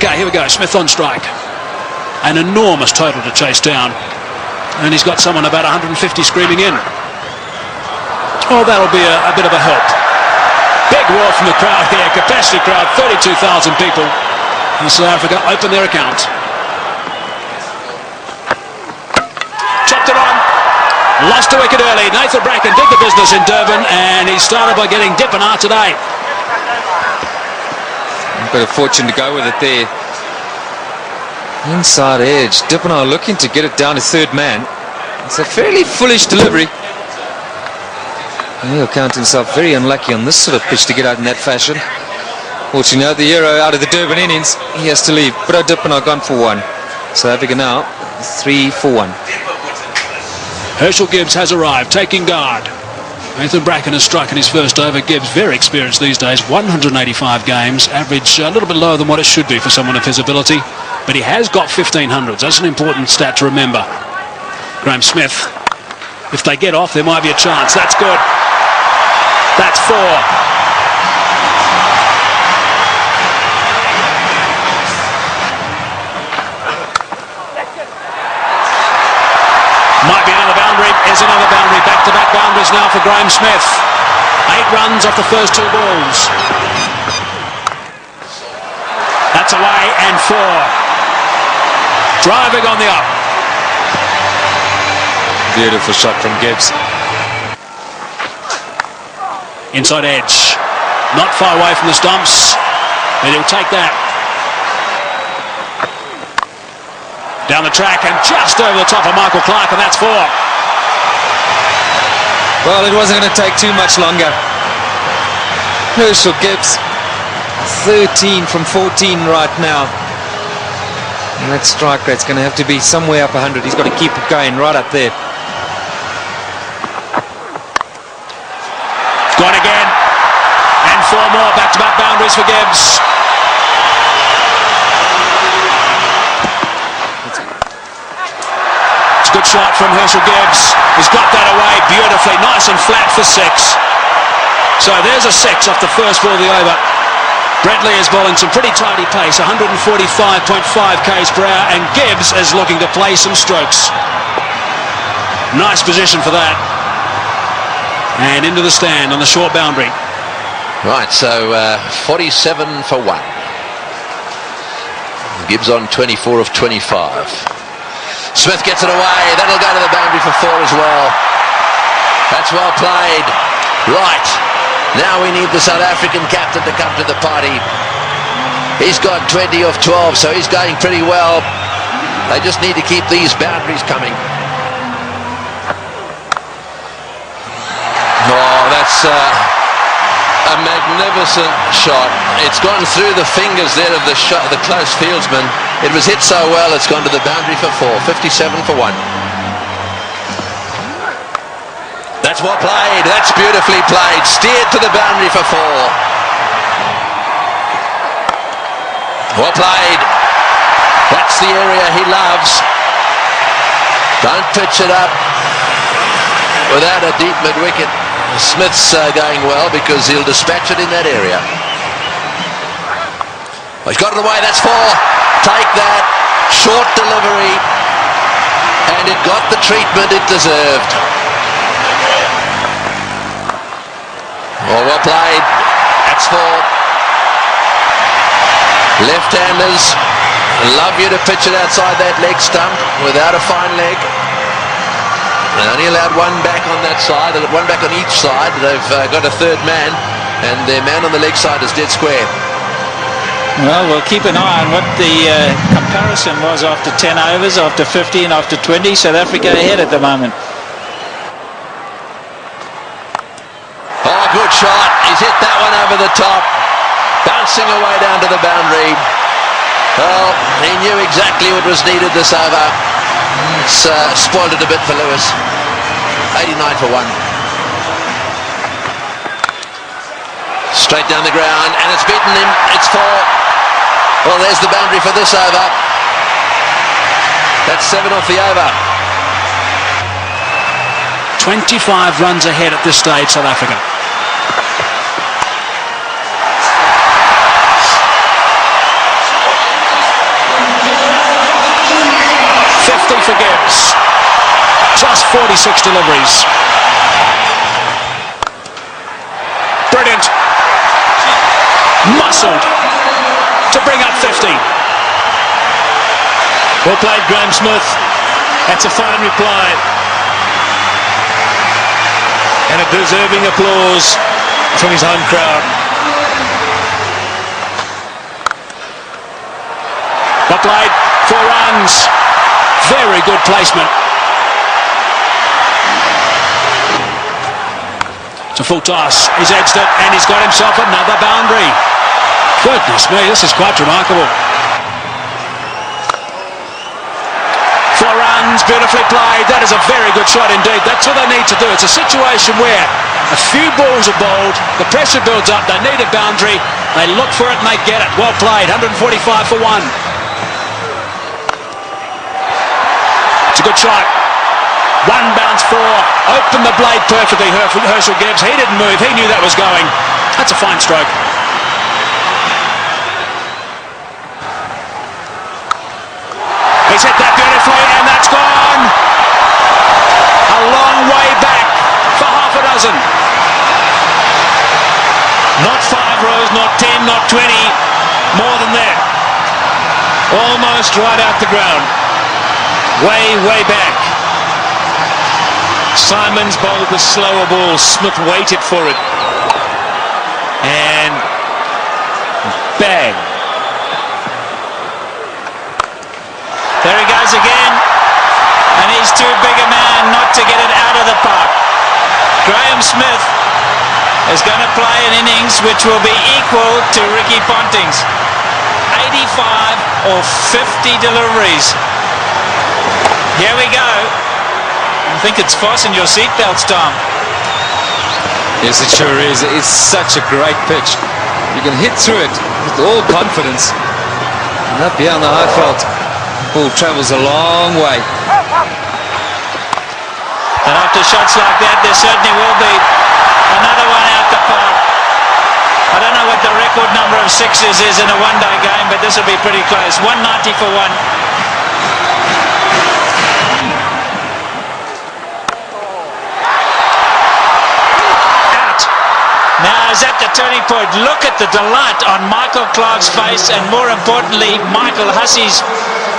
Okay, here we go. Smith on strike. An enormous total to chase down. And he's got someone about 150 screaming in. Oh, that'll be a bit of a help. Big roar from the crowd here. Capacity crowd, 32,000 people. And South Africa open their account. Chopped it on. Lost a wicket early. Nathan Bracken did the business in Durban, and he started by getting Dippenaar today. A bit of fortune to go with it there. Inside edge. Dippenaar looking to get it down to third man. It's a fairly foolish delivery. And he'll count himself very unlucky on this sort of pitch to get out in that fashion. Fortunately, the hero out of the Durban innings, he has to leave. But Dippenaar gone for one. South Africa now 3 for 1. Herschelle Gibbs has arrived, taking guard. Nathan Bracken has struck in his first over. Gibbs, very experienced these days, 185 games, average a little bit lower than what it should be for someone of his ability, but he has got 1500s. That's an important stat to remember. Graeme Smith, if they get off, there might be a chance. That's good. That's 4. Might be another boundary. Is another boundary. Back-to-back boundaries now for Graeme Smith. 8 runs off the first 2 balls. That's away and 4. Driving on the up. Beautiful shot from Gibbs. Inside edge. Not far away from the stumps, but he'll take that. Down the track and just over the top of Michael Clark, and that's 4. Well, it wasn't going to take too much longer. Herschelle Gibbs, 13 from 14 right now. And that strike rate's going to have to be somewhere up 100. He's got to keep it going right up there. Gone again. And 4 more back-to-back boundaries for Gibbs. Good shot from Herschelle Gibbs. He's got that away beautifully, nice and flat for 6. So there's a 6 off the first ball of the over. Bradley is bowling some pretty tidy pace, 145.5 k's per hour, and Gibbs is looking to play some strokes. Nice position for that. And into the stand on the short boundary. Right, so 47 for 1. Gibbs on 24 of 25. Smith gets it away. That'll go to the boundary for 4 as well. That's well played. Right. Now we need the South African captain to come to the party. He's got 20 of 12, so he's going pretty well. They just need to keep these boundaries coming. Oh, that's a magnificent shot. It's gone through the fingers there of the shot, the close fieldsman. It was hit so well, it's gone to the boundary for 4. 57 for 1. That's well played. That's beautifully played. Steered to the boundary for 4. Well played. That's the area he loves. Don't pitch it up without a deep mid-wicket. Smith's going well because he'll dispatch it in that area. Oh, he's got it away. That's 4. Take that. Short delivery. And it got the treatment it deserved. Oh, well played. That's 4. Left-handers love you to pitch it outside that leg stump without a fine leg. They only allowed 1 back on that side. They've got 1 back on each side. They've got a third man, and their man on the leg side is dead square. Well, we'll keep an eye on what the comparison was after 10 overs, after 50 and after 20. South Africa ahead at the moment. Oh, good shot. He's hit that one over the top. Bouncing away down to the boundary. Well, he knew exactly what was needed this over. It's spoiled it a bit for Lewis. 89 for 1. Straight down the ground, and it's beaten him. It's 4. Well, there's the boundary for this over. That's 7 off the over. 25 runs ahead at this stage, South Africa. for Gibbs. Just 46 deliveries. Brilliant. Muscled to bring up 50. Well played, Graeme Smith. That's a fine reply. And a deserving applause from his home crowd. Well played, 4 runs. Very good placement. It's a full toss. He's edged it and he's got himself another boundary. Goodness me, this is quite remarkable. 4 runs, beautifully played. That is a very good shot indeed. That's what they need to do. It's a situation where a few balls are bowled, the pressure builds up, they need a boundary, they look for it and they get it. Well played, 145 for 1. It's a good shot. 1 bounce 4. Opened the blade perfectly, Herschelle Gibbs. He didn't move, he knew that was going. That's a fine stroke. He's hit that beautifully and that's gone. A long way back for half a dozen. Not 5 rows, not 10, not 20. More than that. Almost right out the ground. Way, way back. Simons bowled the slower ball. Smith waited for it. And bang. There he goes again. And he's too big a man not to get it out of the park. Graeme Smith is going to play an innings which will be equal to Ricky Ponting's. 85 or 50 deliveries. Here we go. I think it's fasten your seatbelts, Tom. Yes, it sure is. It's such a great pitch. You can hit through it with all confidence. And up here on the high felt, ball travels a long way. And after shots like that, there certainly will be another one out the park. I don't know what the record number of sixes is in a one-day game, but this will be pretty close. 190 for 1. Now is at the turning point. Look at the delight on Michael Clarke's face, and more importantly, Michael Hussey's.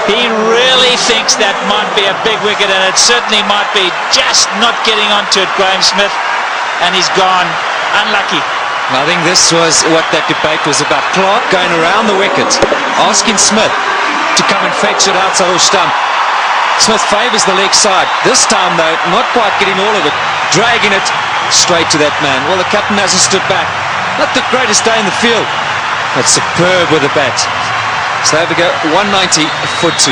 He really thinks that might be a big wicket, and it certainly might be. Just not getting onto it, Graeme Smith, and he's gone. Unlucky. I think this was what that debate was about. Clarke going around the wicket, asking Smith to come and fetch it outside the stump. Smith favours the leg side. This time, though, not quite getting all of it, dragging it straight to that man. Well, the captain hasn't stood back. Not the greatest day in the field, but superb with the bat. So there we go, 190 for 2.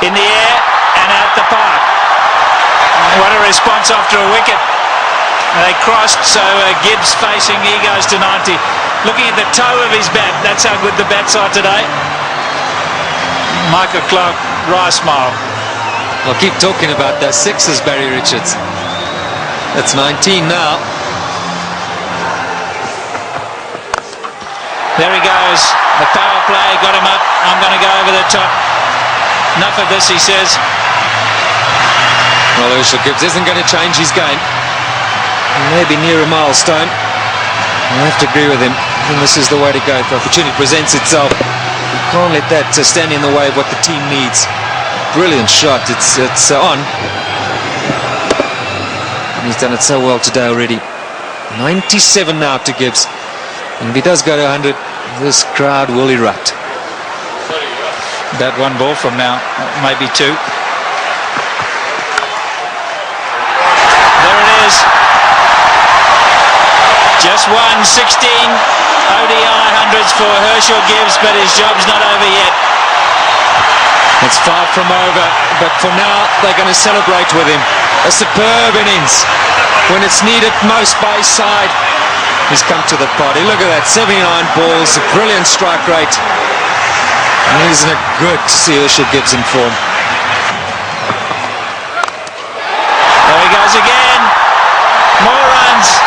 In the air and out the park. What a response after a wicket. They crossed, so Gibbs facing, he goes to 90. Looking at the toe of his bat, that's how good the bats are today. Michael Clarke, wry smile. I'll keep talking about those sixes, Barry Richards. That's 19 now. There he goes. The power play got him up. I'm going to go over the top. Enough of this, he says. Well, Herschelle Gibbs isn't going to change his game. Maybe near a milestone. I have to agree with him. I think this is the way to go. If the opportunity presents itself, you can't let that stand in the way of what the team needs. Brilliant shot. It's on. And he's done it so well today already. 97 now to Gibbs. And if he does go to 100, this crowd will erupt. That 1 ball from now, maybe 2. There it is. Just 16 ODI hundreds for Herschelle Gibbs, but his job's not over yet. It's far from over, but for now they're going to celebrate with him. A superb innings. When it's needed most by his side, he's come to the party. Look at that, 79 balls, a brilliant strike rate. And isn't it good to see Herschelle Gibbs in form? There he goes again. More runs.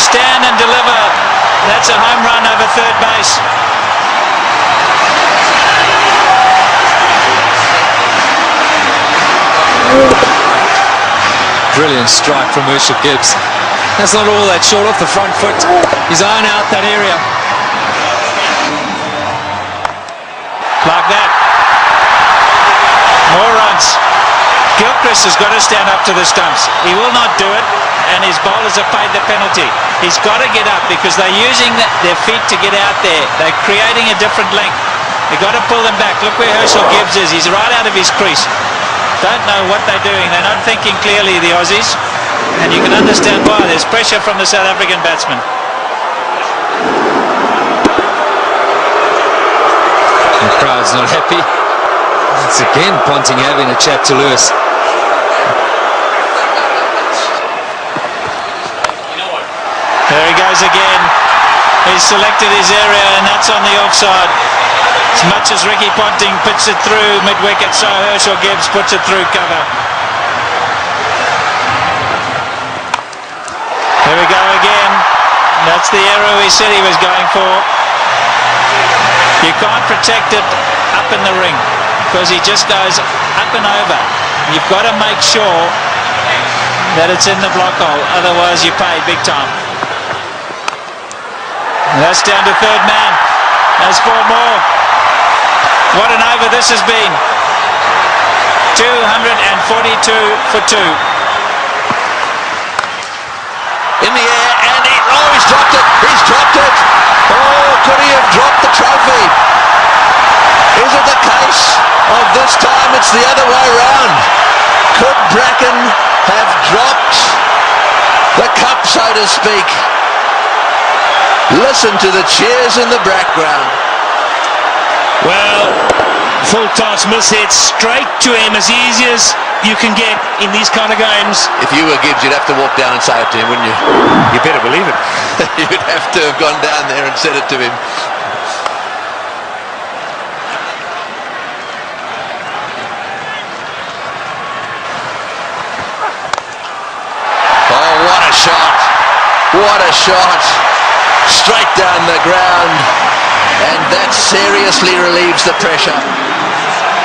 stand and deliver. That's a home run over third base. Brilliant strike from Herschelle Gibbs. That's not all that short off the front foot. He's eyeing out that area. Like that. More runs. Gilchrist has got to stand up to the stumps. He will not do it, and his bowlers have paid the penalty. He's got to get up because they're using their feet to get out there. They're creating a different length. They've got to pull them back. Look where Herschelle Gibbs is. He's right out of his crease. Don't know what they're doing. They're not thinking clearly, the Aussies. And you can understand why. There's pressure from the South African batsman. The crowd's not happy. It's again Ponting having a chat to Lewis. There he goes again. He's selected his area, and that's on the offside. As much as Ricky Ponting puts it through mid-wicket, so Herschelle Gibbs puts it through cover. Here we go again. That's the arrow he said he was going for. You can't protect it up in the ring because he just goes up and over. You've got to make sure that it's in the block hole, otherwise you pay big time. And that's down to third man. There's 4 more. What an over this has been. 242 for 2. In the air, and he's dropped it. He's dropped it. Oh, could he have dropped the trophy? Is it the case of this time it's the other way round? Could Bracken have dropped the cup, so to speak? Listen to the cheers in the background. Well, full toss miss hit straight to him, as easy as you can get in these kind of games. If you were Gibbs, you'd have to walk down and say it to him, wouldn't you? You better believe it. You'd have to have gone down there and said it to him. Oh, what a shot. What a shot. Straight down the ground. And that seriously relieves the pressure.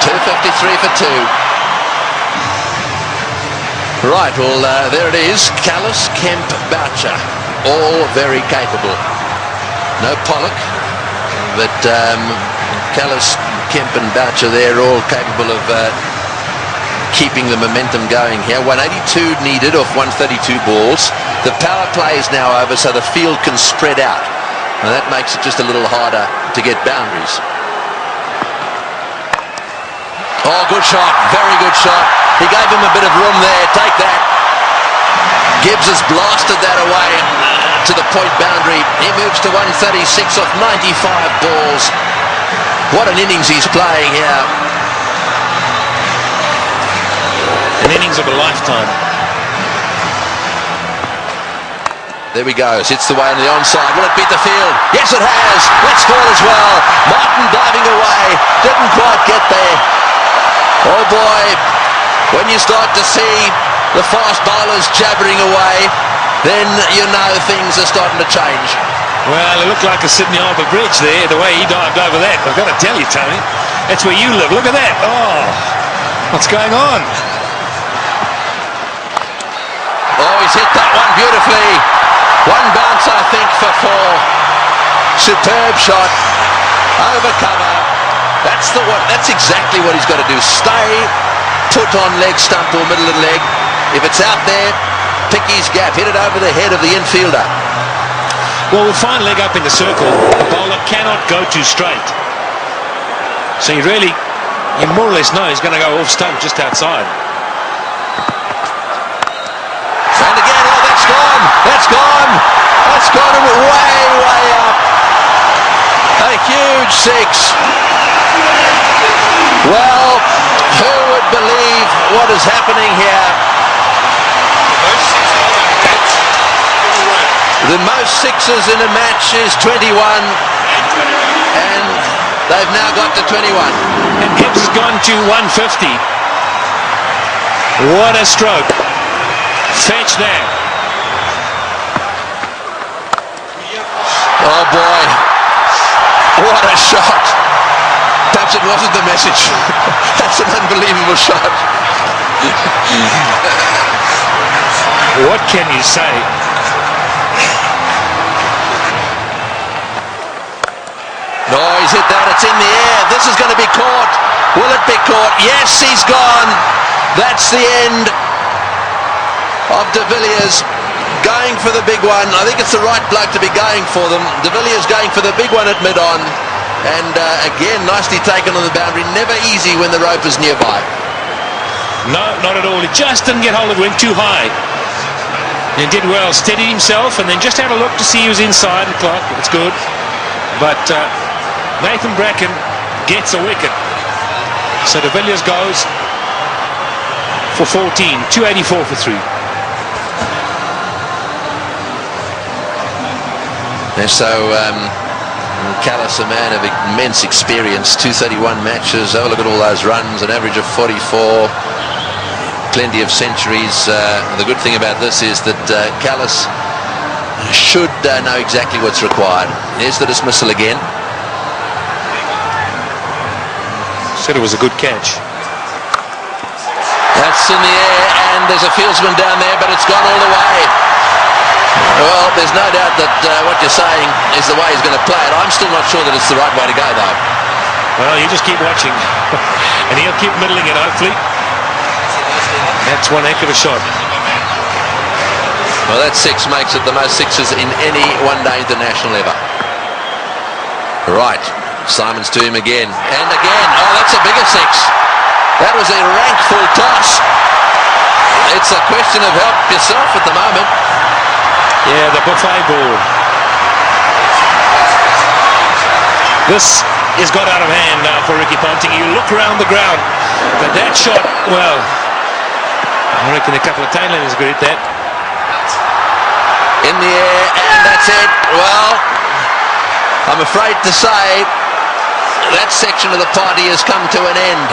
253 for 2. Right, well, there it is. Callis, Kemp, Boucher, all very capable. No Pollock, but Callis, Kemp and Boucher, they're all capable of keeping the momentum going here. 182 needed off 132 balls. The power play is now over, so the field can spread out. And that makes it just a little harder to get boundaries. Oh, good shot. Very good shot. He gave him a bit of room there. Take that. Gibbs has blasted that away to the point boundary. He moves to 136 off 95 balls. What an innings he's playing here. An innings of a lifetime. There we go. Hits the way on the onside. Will it beat the field? Yes, it has. Let's score as well. Martin diving away. Didn't quite get there. Oh boy. When you start to see the fast bowlers jabbering away, then you know things are starting to change. Well, it looked like a Sydney Harbour Bridge there, the way he dived over that. I've got to tell you, Tony, that's where you live. Look at that. Oh, what's going on? Oh, he's hit that one beautifully. One bounce, I think, for 4. Superb shot. Over cover. That's exactly what he's got to do. Stay put on leg stump or middle of the leg. If it's out there, pick his gap. Hit it over the head of the infielder. Well, with fine leg up in the circle, the bowler cannot go too straight. So you more or less know he's going to go off stump just outside. And again, oh, that's gone. That's gone. That's gone way, way up. A huge 6. Well, who would believe what is happening here? The most 6s in a match is 21. And they've now got to 21. And Gibbs has gone to 150. What a stroke. Fetch there. Oh boy, what a shot. Perhaps it wasn't the message. That's an unbelievable shot. What can you say? No, he's hit that. It's in the air. This is going to be caught. Will it be caught? Yes, he's gone. That's the end of De Villiers going for the big one. I think it's the right bloke to be going for them. De Villiers going for the big one at mid-on. And again, nicely taken on the boundary. Never easy when the rope is nearby. No, not at all. He just didn't get hold of it, went too high. He did well, steadied himself, and then just had a look to see he was inside the clock. It's good. But Nathan Bracken gets a wicket. So De Villiers goes for 14, 284 for 3. And so Callis, a man of immense experience, 231 matches. Have a look at all those runs, an average of 44. Plenty of centuries. The good thing about this is that Callis should know exactly what's required. Here's the dismissal again. Said it was a good catch. That's in the air, and there's a fieldsman down there, but it's gone all the way. Well, there's no doubt that what you're saying is the way he's going to play it. I'm still not sure that it's the right way to go, though. Well, you just keep watching, and he'll keep middling it, hopefully. That's one heck of a shot. Well, that six makes it the most sixes in any one-day international ever. Right, Simons to him again, and again. Oh, that's a bigger six. That was a rank full toss. It's a question of help yourself at the moment. Yeah, the buffet ball. This has got out of hand now for Ricky Ponting. You look around the ground, but that shot, well, I reckon a couple of tailenders agree with that. In the air, and that's it. Well, I'm afraid to say that section of the party has come to an end.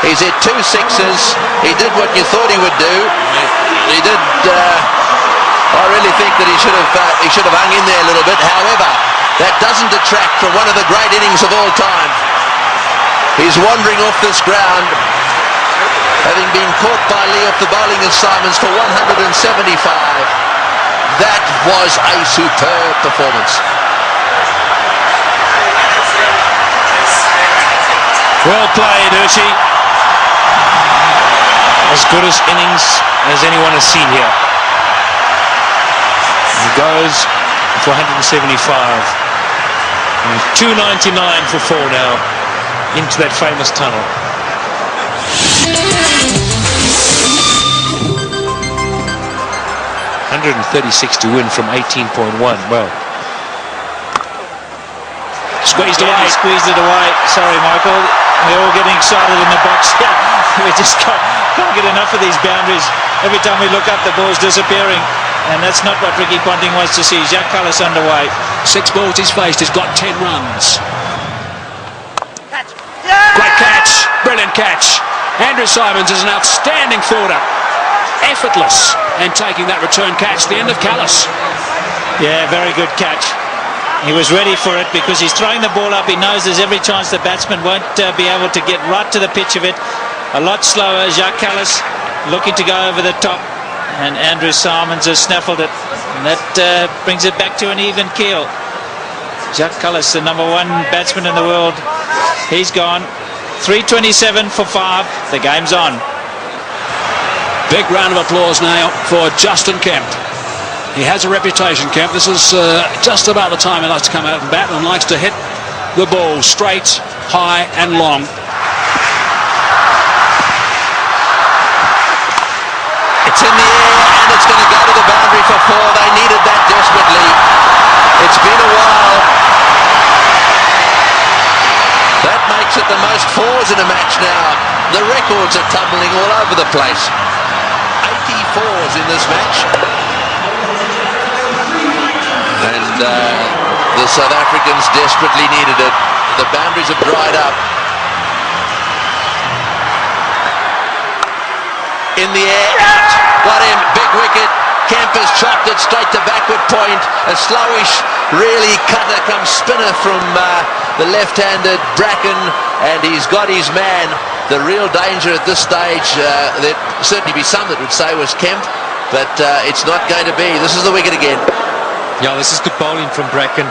He's hit 2 sixes. He did what you thought he would do. He did. I really think that he should have hung in there a little bit. However, that doesn't detract from one of the great innings of all time. He's wandering off this ground, having been caught by Lee off the bowling of Simons for 175. That was a superb performance. Well played, Hershey. As good as innings as anyone has seen here. He goes for 175. And 299 for 4 now into that famous tunnel. 136 to win from 18.1. Well, Squeezed away. He squeezed it away. Sorry, Michael. We're all getting excited in the box. We just can't get enough of these boundaries. Every time we look up, the ball's disappearing. And that's not what Ricky Ponting wants to see. Jacques Callis underway. 6 balls he's faced. He's got 10 runs. Great catch. Brilliant catch. Andrew Simons is an outstanding fielder. Effortless. And taking that return catch. The end of Callis. Yeah, very good catch. He was ready for it because he's throwing the ball up. He knows there's every chance the batsman won't be able to get right to the pitch of it. A lot slower. Jacques Callis looking to go over the top. And Andrew Simons has snaffled it. And that brings it back to an even keel. Jacques Callis, the #1 batsman in the world. He's gone. 327 for 5. The game's on. Big round of applause now for Justin Kemp. He has a reputation, Kemp. This is just about the time he likes to come out and bat and likes to hit the ball straight, high and long. It's in the air and it's going to go to the boundary for 4. They needed that desperately. It's been a while. That makes it the most 4s in a match now. The records are tumbling all over the place. 84s in this match. And the South Africans desperately needed it. The boundaries have dried up. In the air, out. Got him, big wicket. Kemp has chopped it straight to backward point. A slowish, really cutter comes spinner from the left-handed Bracken, and he's got his man. The real danger at this stage, there'd certainly be some that would say was Kemp, but it's not going to be. This is the wicket again. Yeah, this is good bowling from Bracken.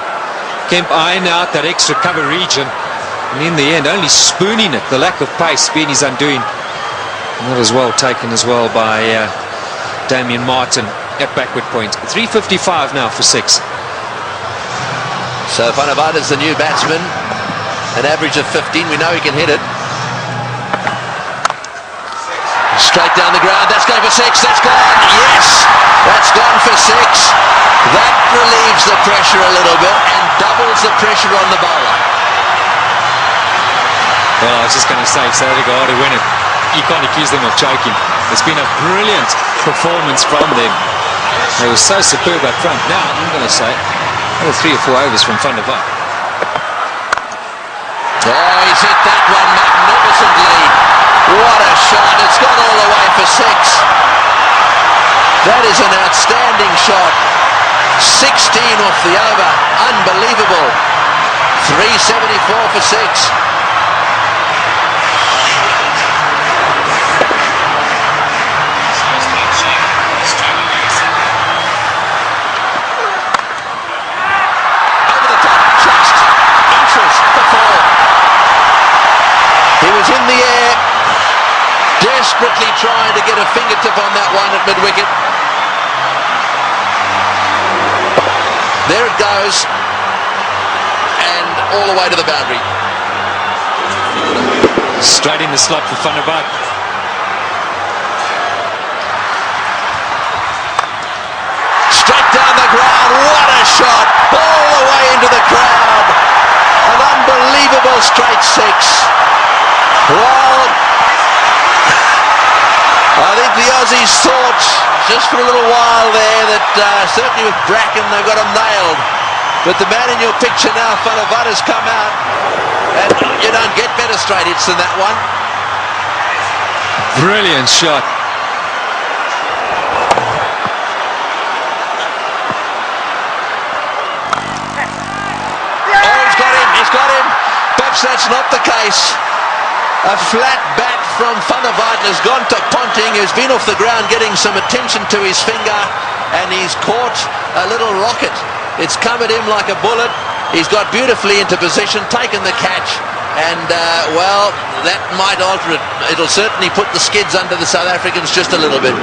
Kemp eyeing out that extra cover region, and in the end only spooning it. The lack of pace being his undoing. And that was well taken as well by Damien Martin at backward point. 3:55 now for 6. So Van der Vaart is the new batsman, an average of 15. We know he can hit it. Straight down the ground, that's going for 6, that's gone, yes, that's gone for 6. That relieves the pressure a little bit and doubles the pressure on the bowler. Well, I was just going to say, if South Africa are to win it, you can't accuse them of choking. It's been a brilliant performance from them. They were so superb up front. Now, I'm going to say, 3 or 4 overs from Van der Vaart. Oh, he's hit that one magnificently. What a shot. It's gone all the way for 6. That is an outstanding shot. 16 off the over. Unbelievable. 374 for 6. Over the top. Just inches for 4. He was in the air, desperately trying to get a fingertip on that one at mid-wicket. There it goes, and all the way to the boundary. Straight in the slot for Van der Vaart. Straight down the ground, what a shot, all the way into the crowd. An unbelievable straight 6. Well, I think the Aussies thought just for a little while there that certainly with Bracken they've got him nailed. But the man in your picture now, Van der Vaart, has come out, and you don't get better straight hits than that one. Brilliant shot. Oh, he's got him. Perhaps that's not the case. A flat bat from Van der Vaart has gone to Ponting, who's been off the ground getting some attention to his finger, and he's caught a little rocket. It's come at him like a bullet. He's got beautifully into position, taken the catch, and well, that might alter it. It'll certainly put the skids under the South Africans just a little bit.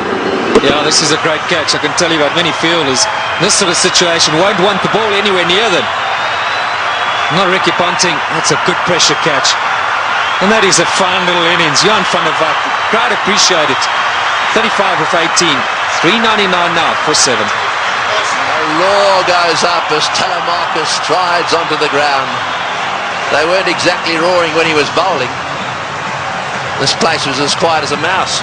Yeah, this is a great catch. I can tell you about many fielders. This sort of situation won't want the ball anywhere near them. Not Ricky Ponting. That's a good pressure catch. And that is a fine little innings. Johan van der Vaart, crowd appreciate it. 35 of 18. 399 now for 7. A roar goes up as Telemarcus strides onto the ground. They weren't exactly roaring when he was bowling. This place was as quiet as a mouse.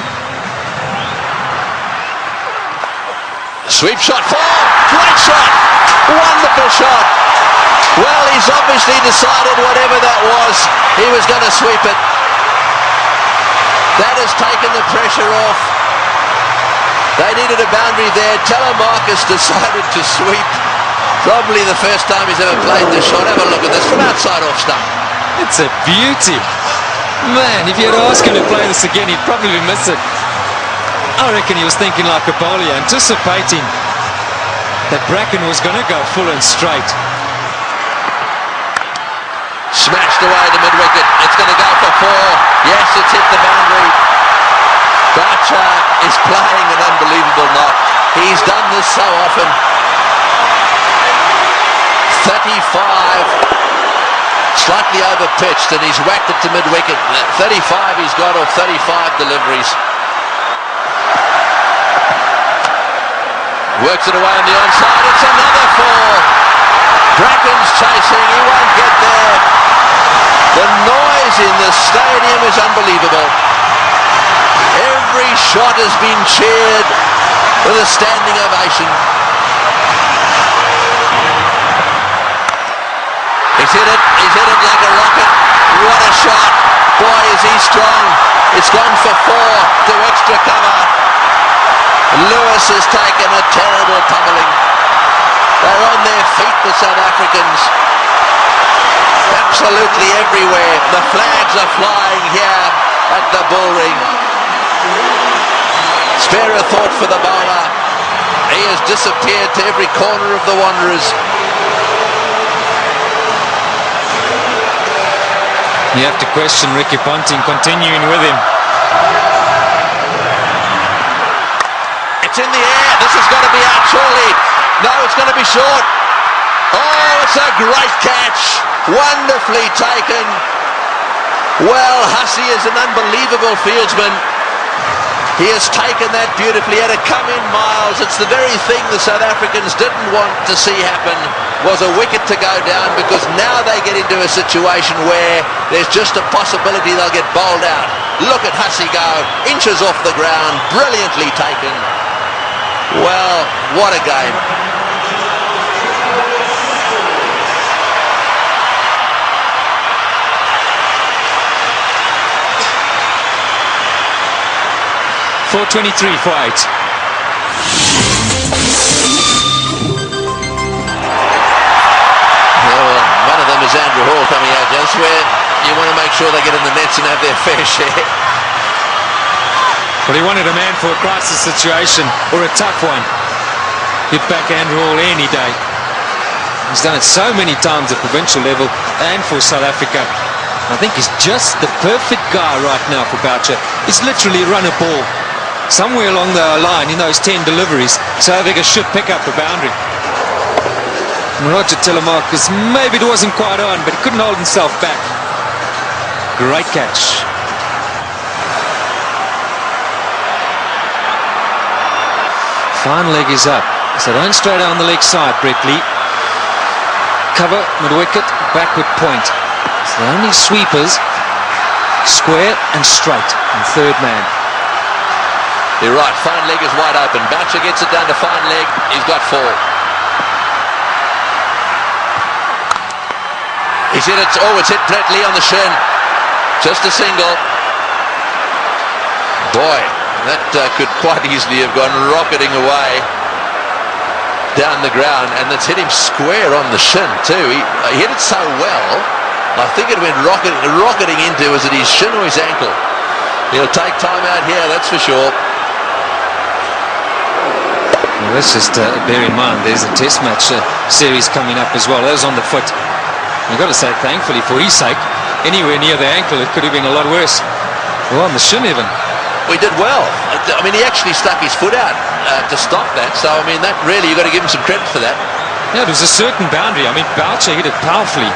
Sweep shot, 4, great shot, wonderful shot. Well, he's obviously decided whatever that was, he was going to sweep it. That has taken the pressure off. They needed a boundary there. Telemarcus decided to sweep. Probably the first time he's ever played the shot. Have a look at this from outside off stump. It's a beauty. Man, if you had asked him to play this again, he'd probably miss it. I reckon he was thinking like a bowler, anticipating that Bracken was going to go full and straight. Smashed away the mid-wicket. It's going to go for 4. Yes, it's hit the boundary. Boucher is playing an unbelievable knock. He's done this so often. 35. Slightly over-pitched, and he's whacked it to mid-wicket. 35 he's got off 35 deliveries. Works it away on the onside. It's another 4. Bracken's chasing. He won't get there. The noise in the stadium is unbelievable. Every shot has been cheered with a standing ovation. He's hit it like a rocket. What a shot. Boy, is he strong. It's gone for 4 to extra cover. Lewis has taken a terrible pummeling. They're on their feet, the South Africans. Absolutely everywhere. The flags are flying here at the bullring. Spare a thought for the bowler. He has disappeared to every corner of the Wanderers. You have to question Ricky Ponting continuing with him. It's in the air. This has got to be out surely. No, it's going to be short. Oh, it's a great catch. Wonderfully taken. Well, Hussey is an unbelievable fieldsman. He has taken that beautifully. He had to come in miles. It's the very thing the South Africans didn't want to see happen, was a wicket to go down, because now they get into a situation where there's just a possibility they'll get bowled out. Look at Hussey go, inches off the ground, brilliantly taken. Well, what a game. .423 for 8. Well, one of them is Andrew Hall coming out, just where you want to make sure they get in the nets and have their fair share. Well, he wanted a man for a crisis situation, or a tough one. Hit back Andrew Hall any day. He's done it so many times at provincial level and for South Africa. I think he's just the perfect guy right now for Boucher. He's literally run a ball. Somewhere along the line in those 10 deliveries, South Africa should pick up a boundary. And Roger Telemarcus, maybe it wasn't quite on, but he couldn't hold himself back. Great catch. Fine leg is up. So don't stray down the leg side, Brett Lee. Cover, mid-wicket, backward point. So the only sweepers, square and straight, and third man. You're right, fine leg is wide open. Boucher gets it down to fine leg. He's got 4. He's hit it. Oh, it's hit Brett Lee on the shin. Just a single. Boy, that could quite easily have gone rocketing away down the ground, and that's hit him square on the shin too. He hit it so well, I think it went rocketing into, was it his shin or his ankle? He'll take time out here, that's for sure. Well, let's just bear in mind there's a test match series coming up as well. That was on the foot. You've got to say, thankfully for his sake, anywhere near the ankle it could have been a lot worse. Well, on the shin even. We did well. I mean, he actually stuck his foot out to stop that. So, I mean, that really, you've got to give him some credit for that. Yeah, it was a certain boundary. I mean, Boucher hit it powerfully.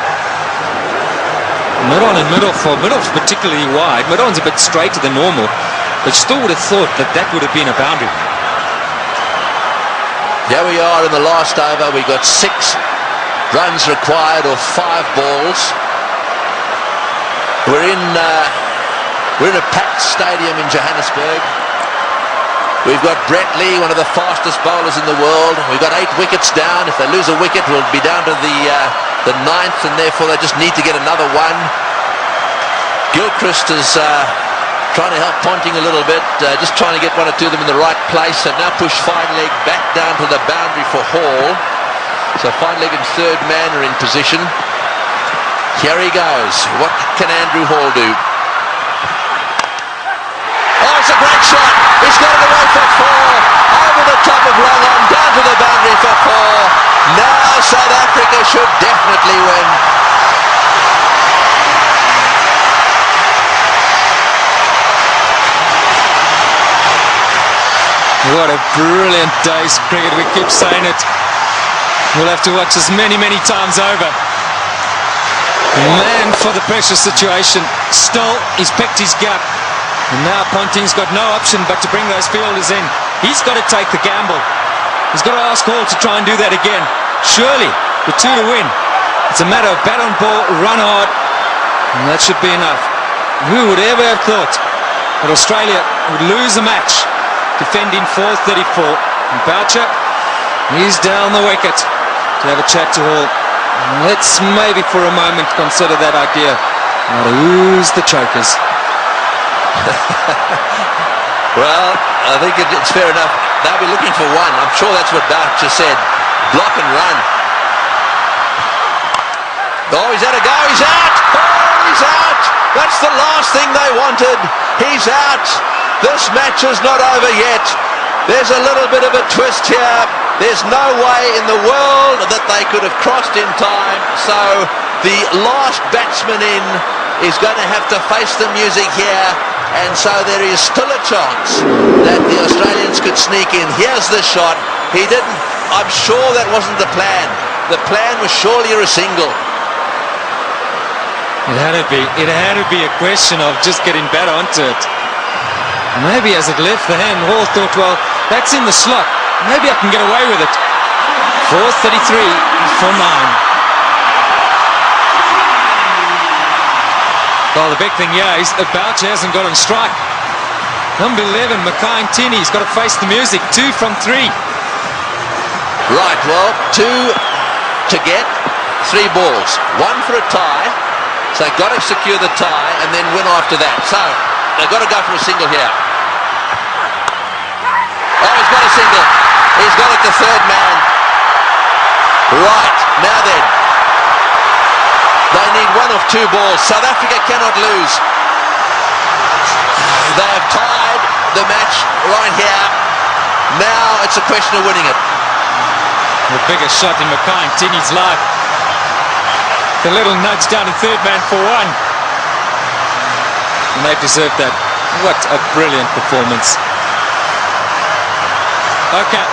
Mid-on and mid-off, or mid-off particularly wide. Mid-on's a bit straighter than normal, but still would have thought that that would have been a boundary. Here we are in the last over. We got 6 runs required, or 5 balls. We're in a packed stadium in Johannesburg. We've got Brett Lee, one of the fastest bowlers in the world. We've got 8 wickets down. If they lose a wicket, we'll be down to the 9th, and therefore they just need to get another one. Gilchrist is trying to help Ponting a little bit, just trying to get 1 or 2 of them in the right place. They've now pushed fine leg back down to the boundary for Hall. So fine leg and third man are in position. Here he goes. What can Andrew Hall do? Oh, it's a great shot. He's got it away for 4. Over the top of long on, down to the boundary for 4. Now South Africa should definitely win. What a brilliant day's cricket. We keep saying it. We'll have to watch this many, many times over. Man for the pressure situation. Still, he's picked his gap. And now Ponting's got no option but to bring those fielders in. He's got to take the gamble. He's got to ask Hall to try and do that again. Surely, with 2 to win, it's a matter of bat on ball, run hard, and that should be enough. Who would ever have thought that Australia would lose a match defending 434? And Boucher, he's down the wicket to have a chat to Hall. Let's maybe for a moment consider that idea. Now to ooze the chokers. Well, I think it's fair enough. they'll be looking for one. I'm sure that's what Boucher said. Block and run. Oh, he's had a go. He's out. Oh, he's out. That's the last thing they wanted. He's out. This match is not over yet. There's a little bit of a twist here. There's no way in the world that they could have crossed in time. So the last batsman in is going to have to face the music here. And so there is still a chance that the Australians could sneak in. Here's the shot. He didn't. I'm sure that wasn't the plan. The plan was surely a single. It had to be a question of just getting better onto it. Maybe as it left the hand, Hall thought, well, that's in the slot. Maybe I can get away with it. 4:33 for 9. Well, the big thing here is that Boucher hasn't got on strike. Number 11, Mackay-Ntini's got to face the music. 2 from 3. Right, well, 2 to get, 3 balls. 1 for a tie. So they've got to secure the tie and then win after that. So they've got to go for a single here. Oh, he's got a single. He's got it, the third man. Right, now then. They need 1 of 2 balls. South Africa cannot lose. They have tied the match right here. Now it's a question of winning it. The biggest shot in Mackay-Ntini's life. The little nudge down to third man for 1. And they deserved that. What a brilliant performance. Okay,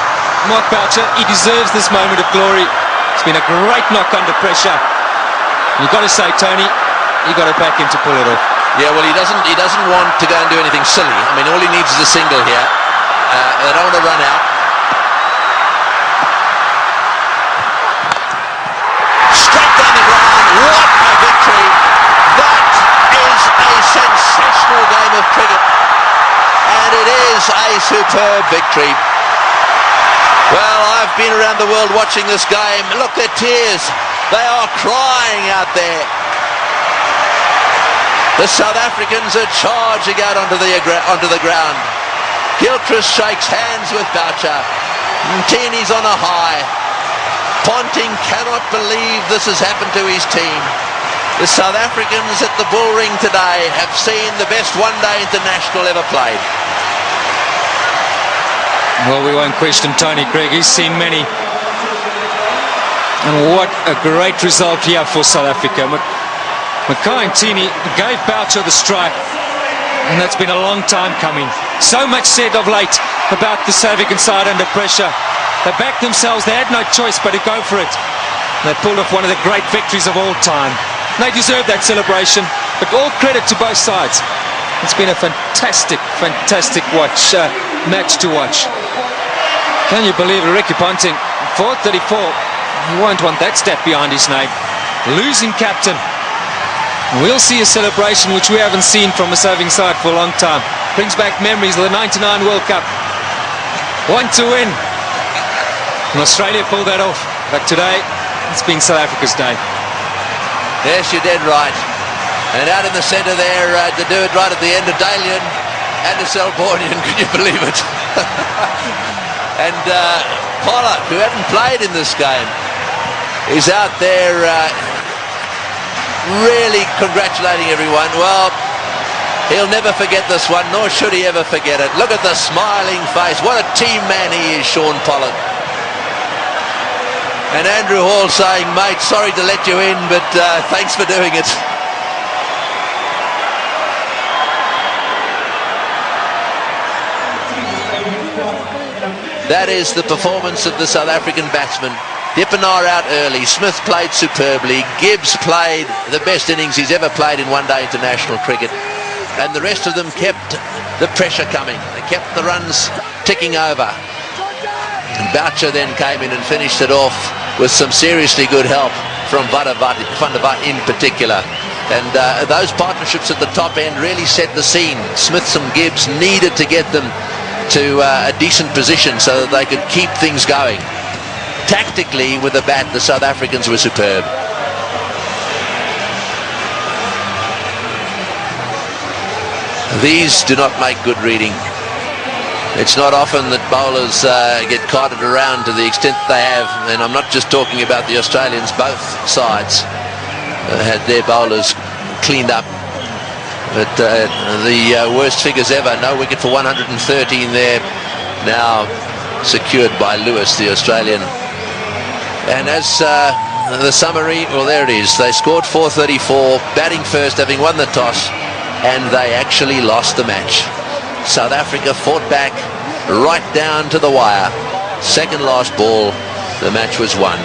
Mark Boucher, he deserves this moment of glory. It's been a great knock under pressure. You've got to say, Tony, you've got to back him to pull it off. Yeah, well, he doesn't want to go and do anything silly. I mean, all he needs is a single here. They don't want to run out. Straight down the ground. What a victory. That is a sensational game of cricket. And it is a superb victory. Well, I've been around the world watching this game. Look, their tears. They are crying out there. The South Africans are charging out onto the ground. Gilchrist shakes hands with Boucher. Ntini's on a high. Ponting cannot believe this has happened to his team. The South Africans at the Bull Ring today have seen the best one-day international ever played. Well, we won't question Tony Craig. He's seen many. And what a great result here for South Africa. Mackay-Ntini gave Boucher the strike, and that's been a long time coming. So much said of late about the South African side under pressure. They backed themselves. They had no choice but to go for it. They pulled off one of the great victories of all time. They deserve that celebration, but all credit to both sides. It's been a fantastic match to watch. Can you believe it? Ricky Ponting, 434. You won't want that stat behind his name. Losing captain. We'll see a celebration which we haven't seen from a South African side for a long time. Brings back memories of the 99 World Cup. 1 to win. And Australia pulled that off. But today, it's been South Africa's day. Yes, you're dead right. And out in the centre there, to do it right at the end of Dalian and the Selbornian, can you believe it? And Pollock, who hadn't played in this game, is out there really congratulating everyone. Well, he'll never forget this one, nor should he ever forget it. Look at the smiling face. What a team man he is, Sean Pollock. And Andrew Hall saying, mate, sorry to let you in, but thanks for doing it. That is the performance of the South African batsmen. Dippenaar out early. Smith played superbly. Gibbs played the best innings he's ever played in one-day international cricket. And the rest of them kept the pressure coming. They kept the runs ticking over. And Boucher then came in and finished it off with some seriously good help from Van der Vaart in particular. And those partnerships at the top end really set the scene. Smith and Gibbs needed to get them to a decent position so that they could keep things going. Tactically, with the bat, the South Africans were superb. These do not make good reading. It's not often that bowlers get carted around to the extent they have, and I'm not just talking about the Australians. Both sides had their bowlers cleaned up. But the worst figures ever, no wicket for 113 there, now secured by Lewis, the Australian. And as the summary, well, there it is. They scored 434, batting first, having won the toss, and they actually lost the match. South Africa fought back right down to the wire. Second last ball, the match was won.